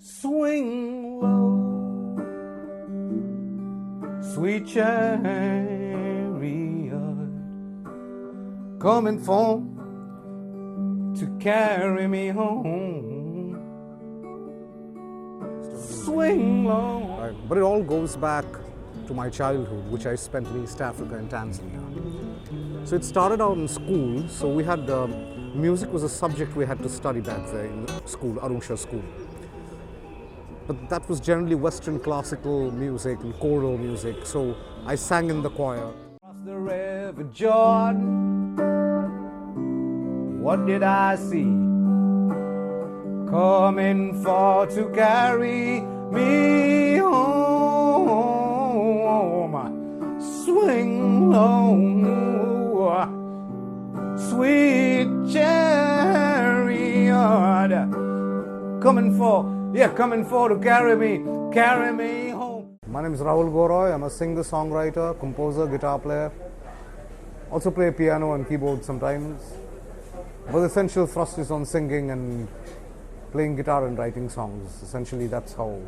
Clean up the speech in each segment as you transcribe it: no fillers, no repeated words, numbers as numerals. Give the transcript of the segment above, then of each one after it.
Swing low, sweet chariot, coming for to carry me home. Swing low. Right. But it all goes back to my childhood, which I spent in East Africa and Tanzania. So it started out in school. So we had music was a subject we had to study back there in school, Arusha school. But that was generally Western classical music and choral music. So I sang in the choir. Across the river Jordan, what did I see? Coming for to carry me home. Swing low, sweet chariot, coming for to carry me home. My name is Rahul Guha Roy. I'm a singer, songwriter, composer, guitar player. Also play piano and keyboard sometimes. But the essential thrust is on singing and playing guitar and writing songs. Essentially, that's how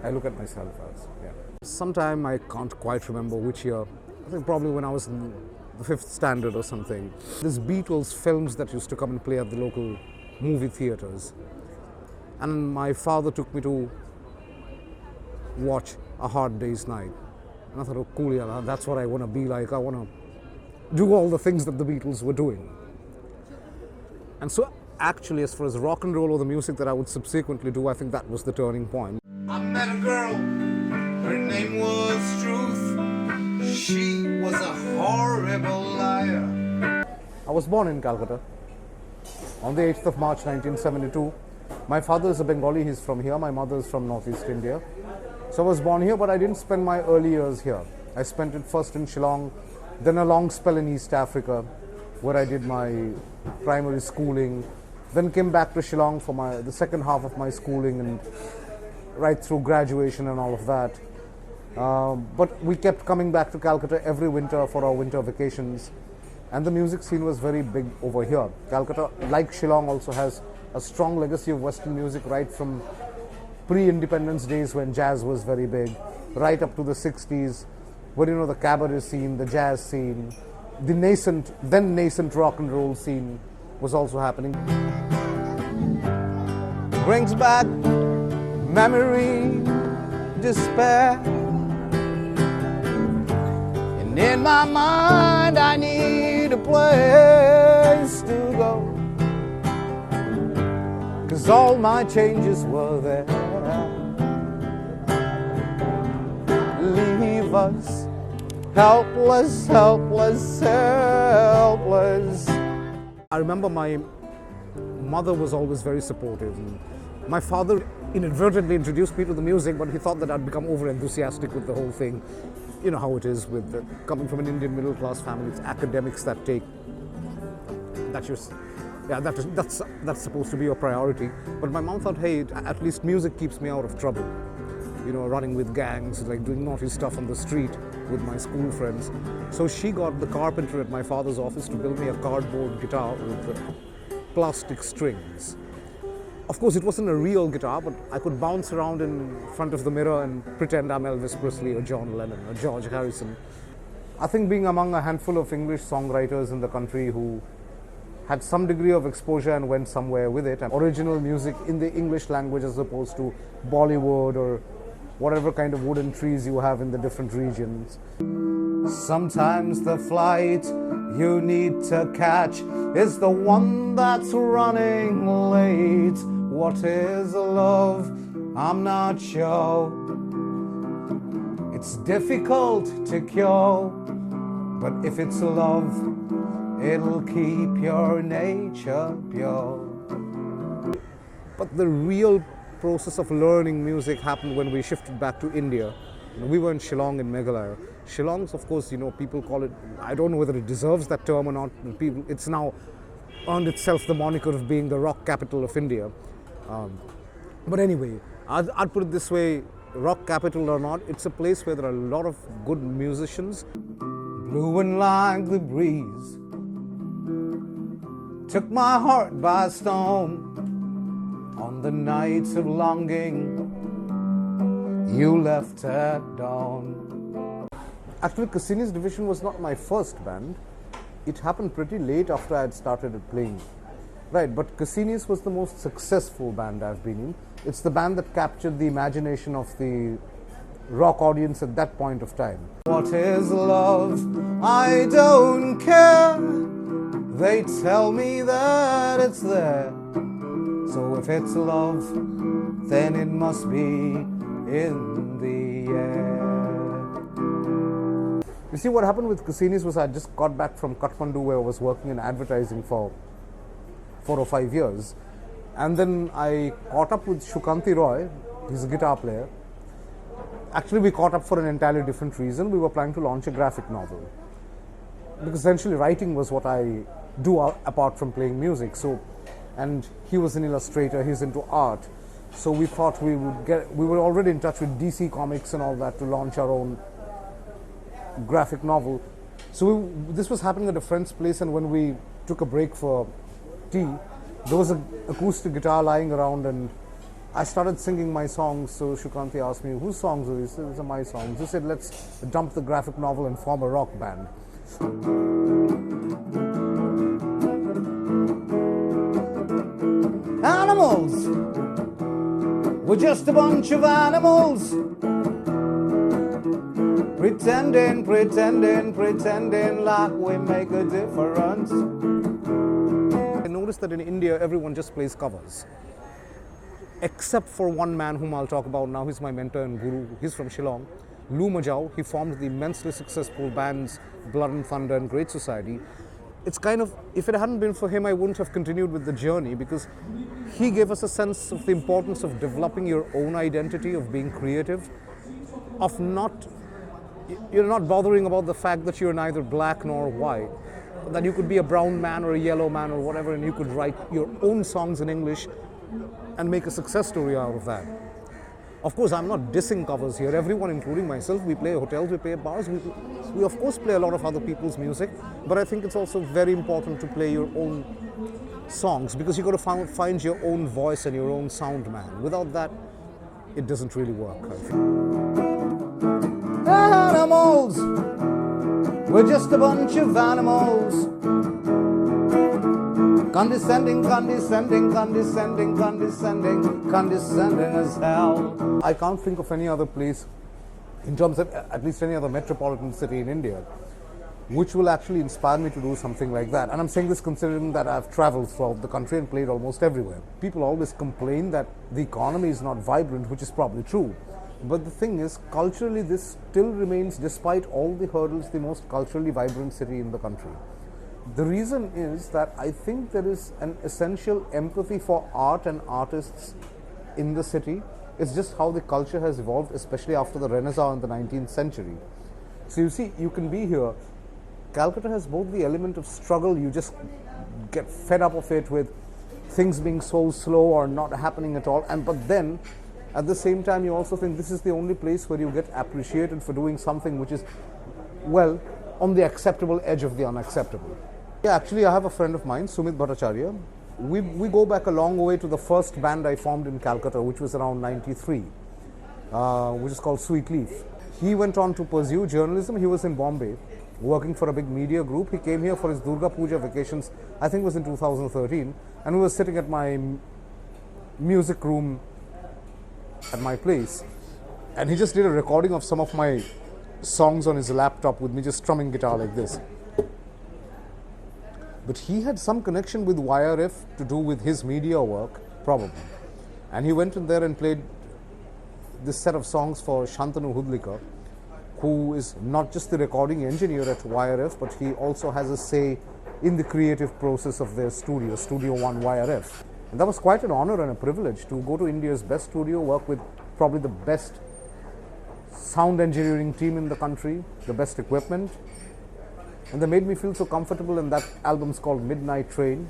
I look at myself as. Yeah. Sometime I can't quite remember which year. I think probably when I was in the 5th standard or something. There's Beatles films that used to come and play at the local movie theaters. And my father took me to watch A Hard Day's Night. And I thought, oh cool, yeah, that's what I want to be like. I want to do all the things that the Beatles were doing. And so actually, as far as rock and roll or the music that I would subsequently do, I think that was the turning point. I met a girl, her name was Truth. She was a horrible liar. I was born in Calcutta on the 8th of March 1972. My father is a Bengali, he's from here. My mother is from Northeast India. So I was born here, but I didn't spend my early years here. I spent it first in Shillong, then a long spell in East Africa, where I did my primary schooling, then came back to Shillong for the second half of my schooling and right through graduation and all of that. But we kept coming back to Calcutta every winter for our winter vacations, and the music scene was very big over here. Calcutta, like Shillong, also has a strong legacy of Western music right from pre-independence days when jazz was very big, right up to the 60s, where the cabaret scene, the jazz scene, the then nascent rock and roll scene was also happening. Brings back memory, despair, and in my mind I need a place to go, 'cause all my changes were there. Leave us helpless, helpless, helpless. I remember my mother was always very supportive. And my father inadvertently introduced me to the music, but he thought that I'd become over-enthusiastic with the whole thing. You know how it is with coming from an Indian middle-class family. It's academics that take that's supposed to be your priority. But my mom thought, hey, at least music keeps me out of trouble. Running with gangs, like doing naughty stuff on the street with my school friends. So she got the carpenter at my father's office to build me a cardboard guitar with plastic strings. Of course, it wasn't a real guitar, but I could bounce around in front of the mirror and pretend I'm Elvis Presley or John Lennon or George Harrison. I think being among a handful of English songwriters in the country who had some degree of exposure and went somewhere with it, and original music in the English language as opposed to Bollywood or whatever kind of wooden trees you have in the different regions. Sometimes the flight you need to catch is the one that's running late. What is love? I'm not sure. It's difficult to cure, but if it's love, it'll keep your nature pure. But the real process of learning music happened when we shifted back to India. We were in Shillong in Meghalaya. Shillong's, of course, people call it, I don't know whether it deserves that term or not, it's now earned itself the moniker of being the rock capital of India. But anyway, I'd put it this way, rock capital or not, it's a place where there are a lot of good musicians. Blowing like the breeze, took my heart by storm. On the nights of longing, you left at dawn. Actually, Cassini's Division was not my first band. It happened pretty late after I had started playing. Right, but Cassini's was the most successful band I've been in. It's the band that captured the imagination of the rock audience at that point of time. What is love? I don't care. They tell me that it's there. So if it's love, then it must be in the air. You see, what happened with Cassini's was I just got back from Kathmandu, where I was working in advertising for 4 or 5 years. And then I caught up with Shukanti Roy. He's a guitar player. Actually, we caught up for an entirely different reason. We were planning to launch a graphic novel. Because essentially writing was what I do apart from playing music. And he was an illustrator, he's into art. So we thought we were already in touch with DC Comics and all that to launch our own graphic novel. So this was happening at a friend's place, and when we took a break for tea, there was an acoustic guitar lying around, and I started singing my songs. So Shukanti asked me, whose songs are these? These are my songs. He said, let's dump the graphic novel and form a rock band. Animals! We're just a bunch of animals, pretending like we make a difference. I noticed that in India, everyone just plays covers. Except for one man whom I'll talk about now. He's my mentor and guru. He's from Shillong. Lou Majau. He formed the immensely successful bands Blood and Thunder and Great Society. It's kind of, if it hadn't been for him, I wouldn't have continued with the journey, because he gave us a sense of the importance of developing your own identity, of being creative, of you're not bothering about the fact that you're neither black nor white, that you could be a brown man or a yellow man or whatever, and you could write your own songs in English and make a success story out of that. Of course, I'm not dissing covers here. Everyone, including myself, we play hotels, we play bars, we of course play a lot of other people's music, but I think it's also very important to play your own songs, because you've got to find your own voice and your own sound, man. Without that, it doesn't really work, I think. Animals! We're just a bunch of animals. Condescending as hell. I can't think of any other place, in terms of at least any other metropolitan city in India, which will actually inspire me to do something like that. And I'm saying this considering that I've traveled throughout the country and played almost everywhere. People always complain that the economy is not vibrant, which is probably true. But the thing is, culturally, this still remains, despite all the hurdles, the most culturally vibrant city in the country. The reason is that I think there is an essential empathy for art and artists in the city. It's just how the culture has evolved, especially after the Renaissance in the 19th century. So you see, you can be here. Calcutta has both the element of struggle, you just get fed up of it with things being so slow or not happening at all, but then at the same time you also think this is the only place where you get appreciated for doing something which is, well, on the acceptable edge of the unacceptable. Yeah, actually I have a friend of mine, Sumit Bhattacharya. We go back a long way to the first band I formed in Calcutta, which was around 93, which is called Sweet Leaf. He went on to pursue journalism. He was in Bombay, working for a big media group. He came here for his Durga Puja vacations, I think it was in 2013, and we were sitting at my music room at my place, and he just did a recording of some of my songs on his laptop with me just strumming guitar like this. But he had some connection with YRF to do with his media work, probably. And he went in there and played this set of songs for Shantanu Hudlikar, who is not just the recording engineer at YRF, but he also has a say in the creative process of their studio, Studio One YRF. And that was quite an honor and a privilege to go to India's best studio, work with probably the best sound engineering team in the country, the best equipment. And they made me feel so comfortable, and that album's called Midnight Train.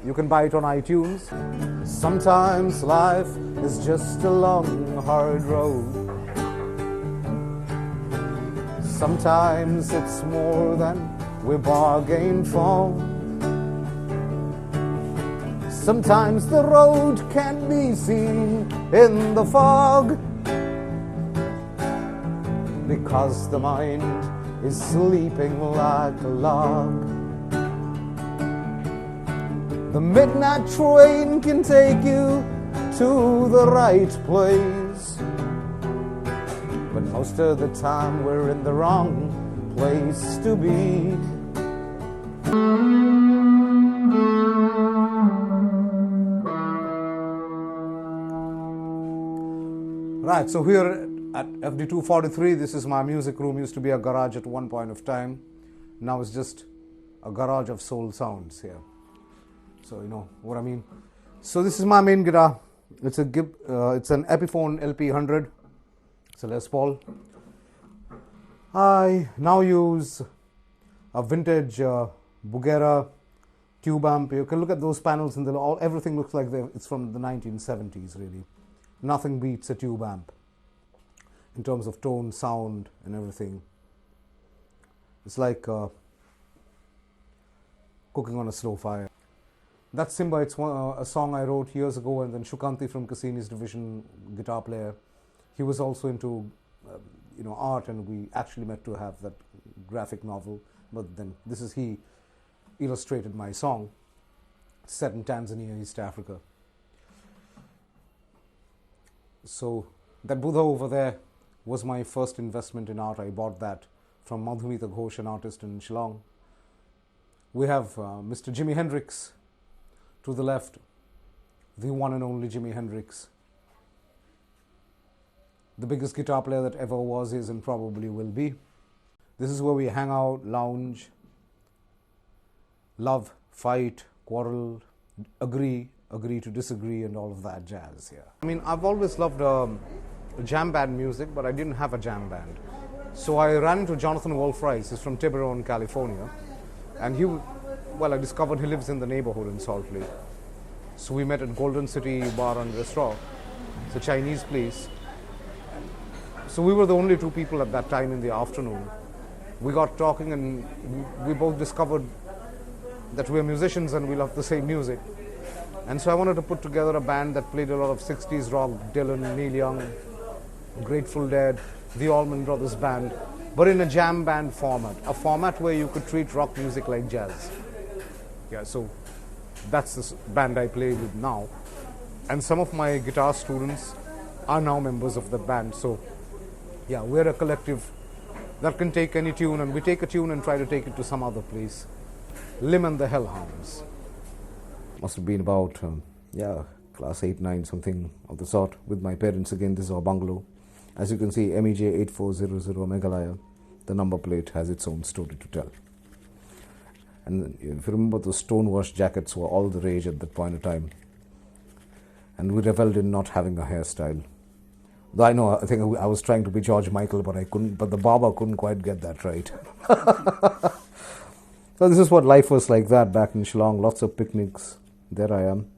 You can buy it on iTunes. Sometimes life is just a long, hard road. Sometimes it's more than we bargained for. Sometimes the road can be seen in the fog, because the mind is sleeping like a log. The midnight train can take you to the right place, but most of the time we're in the wrong place to be. Right, so here at FD 243, this is my music room. Used to be a garage at one point of time. Now it's just a garage of soul sounds here. So you know what I mean. So this is my main guitar. It's an Epiphone LP100. It's a Les Paul. I now use a vintage Bugera tube amp. You can look at those panels and everything looks like it's from the 1970s really. Nothing beats a tube amp in terms of tone, sound and everything. It's like cooking on a slow fire. That Simba, it's a song I wrote years ago, and then Shukanti from CASSINI'S division, guitar player, he was also into art, and we actually met to have that graphic novel. But then he illustrated my song, set in Tanzania, East Africa. So that Buddha over there was my first investment in art. I bought that from Madhumita Ghosh, an artist in Shillong. We have Mr. Jimi Hendrix to the left, the one and only Jimi Hendrix, the biggest guitar player that ever was, is, and probably will be. This is where we hang out, lounge, love, fight, quarrel, agree to disagree, and all of that jazz here. I mean, I've always loved jam band music, but I didn't have a jam band. So I ran into Jonathan Wolf-Rice. He's from Tiburon, California, and I discovered he lives in the neighborhood in Salt Lake. So we met at Golden City Bar and Restaurant. It's a Chinese place. So we were the only two people at that time in the afternoon. We got talking and we both discovered that we're musicians and we love the same music. And so I wanted to put together a band that played a lot of 60s rock, Dylan, Neil Young, Grateful Dead, the Allman Brothers Band, but in a jam band format, a format where you could treat rock music like jazz. Yeah, so that's the band I play with now. And some of my guitar students are now members of the band. So yeah, we're a collective that can take any tune, and we take a tune and try to take it to some other place. Lim and the Hellhounds. Must have been about, class 8, 9, something of the sort, with my parents. Again, this is our bungalow. As you can see, MEJ 8400 Meghalaya. The number plate has its own story to tell. And if you remember, those stonewash jackets were all the rage at that point in time. And we reveled in not having a hairstyle. Though I think I was trying to be George Michael, but I couldn't. But the barber couldn't quite get that right. So this is what life was like that back in Shillong. Lots of picnics. There I am,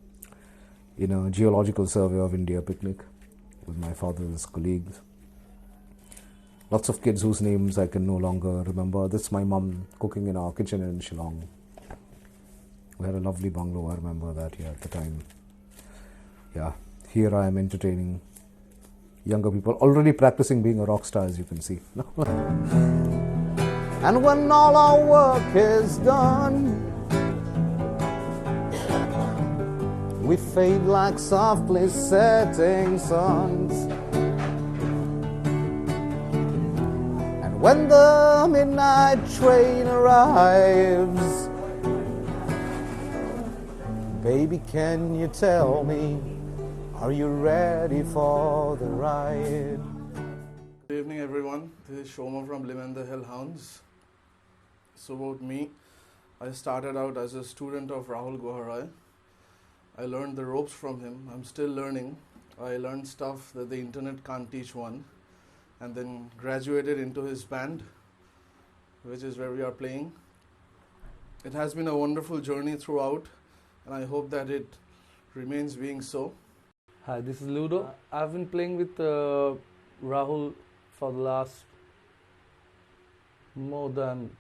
in a Geological Survey of India picnic with my father's colleagues. Lots of kids whose names I can no longer remember. This is my mum cooking in our kitchen in Shillong. We had a lovely bungalow, I remember that here at the time. Yeah, here I am entertaining younger people, already practicing being a rock star, as you can see. And when all our work is done, we fade like softly setting suns. When the midnight train arrives, baby, can you tell me, are you ready for the ride? Good evening, everyone. This is Shoma from Lim and the Hellhounds. So about me, I started out as a student of Rahul Guha Roy. I learned the ropes from him. I'm still learning. I learned stuff that the internet can't teach one. And then graduated into his band, which is where we are playing. It has been a wonderful journey throughout, and I hope that it remains being so. Hi, this is Ludo. I've been playing with Rahul for the last more than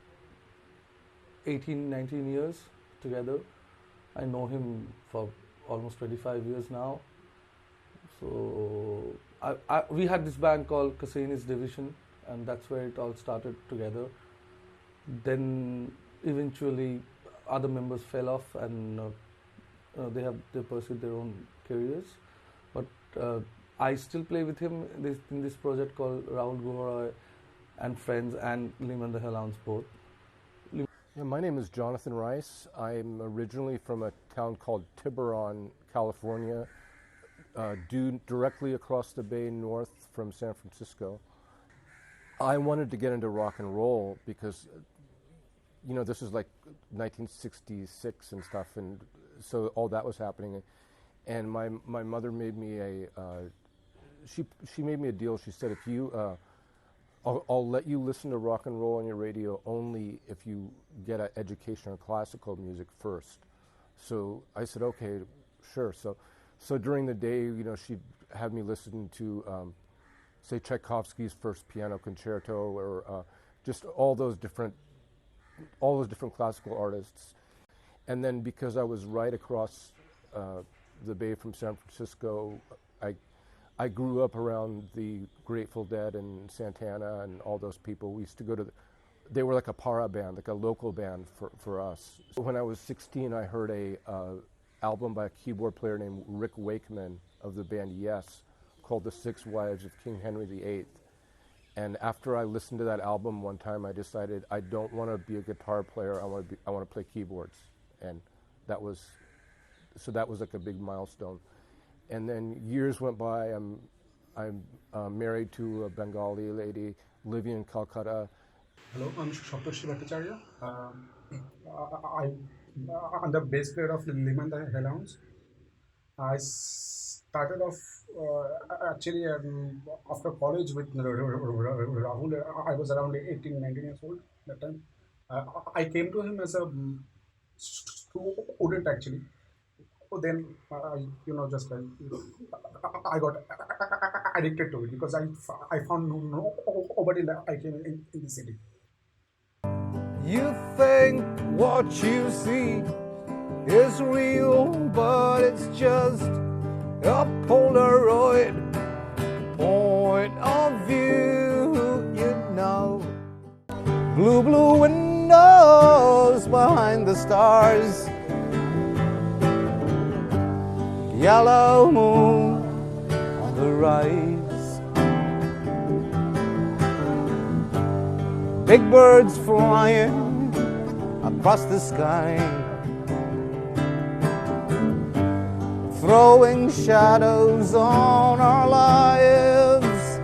18, 19 years together. I know him for almost 25 years now. So we had this band called CASSINI'S Division, and that's where it all started together. Then eventually other members fell off, and they pursued their own careers. But I still play with him in this project called Rahul Guha Roy and Friends and Lim and the Hellhounds both. Yeah, my name is Jonathan Rice. I'm originally from a town called Tiburon, California, due directly across the bay north from San Francisco. I wanted to get into rock and roll because, you know, this is like 1966 and stuff, and so all that was happening. And my mother made me she made me a deal. She said, if you I'll let you listen to rock and roll on your radio only if you get an education on classical music first. So I said, okay, sure. So during the day, you know, she'd have me listen to, say, Tchaikovsky's First Piano Concerto, or just all those different classical artists. And then because I was right across the bay from San Francisco, I grew up around the Grateful Dead and Santana and all those people. We used to go to they were like a para band, like a local band for us. So when I was 16, I heard a album by a keyboard player named Rick Wakeman of the band Yes, called The Six Wives of King Henry VIII. And after I listened to that album one time, I decided I don't want to be a guitar player. I want to play keyboards, and that was like a big milestone. And then years went by. I'm married to a Bengali lady living in Calcutta. Hello, I'm Saptarshi Bhattacharya. I'm the bass player of Lim and the Hellhounds. I started off actually after college with Rahul. I was around 18, 19 years old that time. I came to him as a student actually. Then I got addicted to it because I found nobody like him in the city. You think what you see is real, but it's just a Polaroid point of view, you know. Blue, blue windows behind the stars, yellow moon on the rise, big birds flying across the sky, throwing shadows on our lives.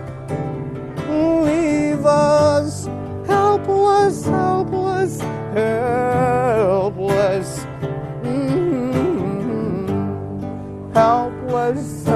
Leave us helpless, helpless, helpless. Helpless.